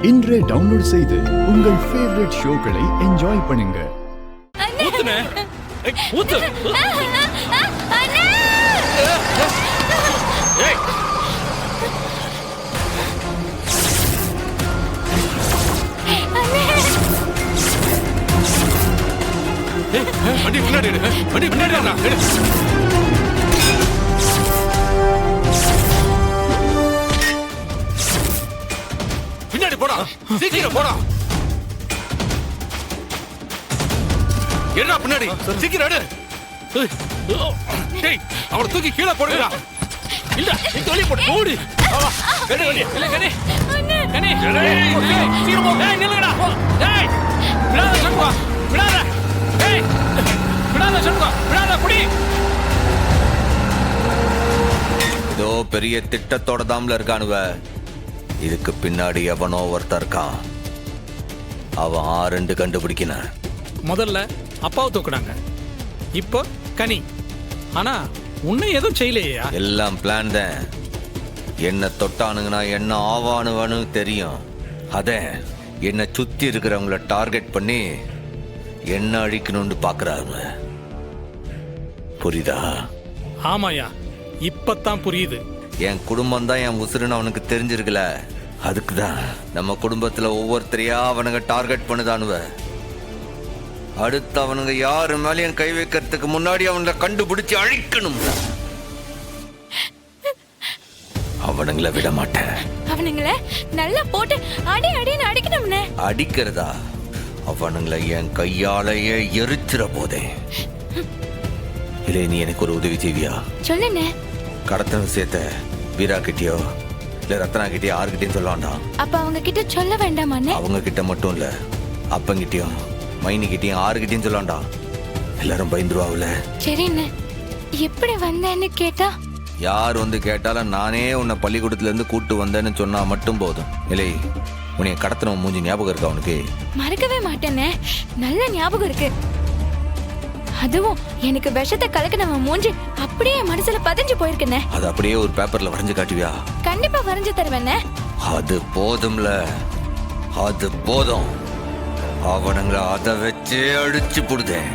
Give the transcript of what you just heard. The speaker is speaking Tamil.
இன்றே டவுன்லோட் செய்து உங்கள் ஃபேவரட் ஷோக்களை என்ஜாய் பண்ணுங்க. ஊத்துனே ஊத்து ஏய் வண்டி பின்னாடி எடு, வண்டி பின்னாடி எடு. பின்னாடி போடா, சீக்கிரம் போடா. என்ன பின்னாடி சீக்கிரம் எடு. டேய் அவனை தூக்கி கீழே போடுடா. இல்ல நீ தள்ளி போடு ஓடி. கனி இல்ல கனி கனி சீக்கிரம் போ. டேய் நில்லுடா. டேய் விடாத சண்முகா விடாத. டேய் விடாத சண்முகா விடாத புடி. இதோ பெரிய திட்டத்தோட தாம்ல இருக்கானுவ. இதுக்கு பின்னாடி எவனோ ஒருத்தர் இருக்கான். அவன் 2 கண்டுபிடிக்கணும். முதல்ல அப்பாவை தூக்குனாங்க, இப்போ கனி. ஆனா உன்னை எதுவும் செய்யலையா? எல்லாம் பிளான் தான். என்ன தொட்டானுங்கன்னா என்ன ஆவானுவனு தெரியும். அதே என்ன சுத்தி இருக்கிறவங்கள டார்கெட் பண்ணி என்ன அழிக்கணும்னு பாக்குறாங்க. புரியுதா? ஆமாயா, இப்பத்தான் புரியுது. என் குடும்பம் தான் என் உசுருன்னு அவனுக்கு தெரிஞ்சிருக்கல. அதுக்குதான் நம்ம குடும்பத்துல ஒவ்வொருத்தரையா அவனுங்க டார்கெட் பண்ணுதானுவ. அடுத்து அவனுங்க யாரு மேலேயும் கை வைக்கிறதுக்கு முன்னாடி அவனை கண்டுபிடிச்சு அழிக்கணும். அவனுங்களை விட மாட்டேன். அவனுங்களை நல்லா போட்டு அடி அடின்னு அடிக்கணும்னே. அடிக்கிறதா? அவனுங்களை என் கையாலேயே எரிச்சிட போதே. இல்லை, நீ எனக்கு ஒரு உதவி செய்வியா? சொல்லுண்ணே. கடத்தன சேர்த்த வீரா கிட்டயோ இல்ல ரத்னா கிட்டயோ யாருக்கிட்டையும் சொல்ல வேண்டாம். அப்ப அவங்க கிட்ட சொல்ல வேண்டாமாண்ணே? அவங்க கிட்ட மட்டும் இல்ல, அப்பங்கிட்டயும் மைனி கிட்டயும் யாருக்கிட்டையும் சொல்ல வேண்டாம். எல்லாரும் பயந்துருவாவுல. சரிண்ணே. எப்படி வந்தேன்னு கேட்டா? யார் வந்து கேட்டாலும் நானே உன்னை பள்ளிக்கூடத்துல இருந்து கூட்டு வந்தேன்னு சொன்னா மட்டும் போதும். இல்லை, உன்னைய கடத்தின மூஞ்சி ஞாபகம் இருக்கா உனக்கு? மறக்கவே மாட்டேனே, நல்ல ஞாபகம் இருக்கு. அதுவும் எனக்கு விஷத்தை கலக்கினவன் மூஞ்சி அப்படியே மனசுல பதிஞ்சு போயிருக்கேனே. அது அப்படியே ஒரு பேப்பர்ல வரைஞ்சு காட்டுவியா? கண்டிப்பா வரைஞ்சு தருவேண்ணே. அது போதும்ல, அது போதும். அவனுங்களை அதை வச்சே அடிச்சு போடுதேன்.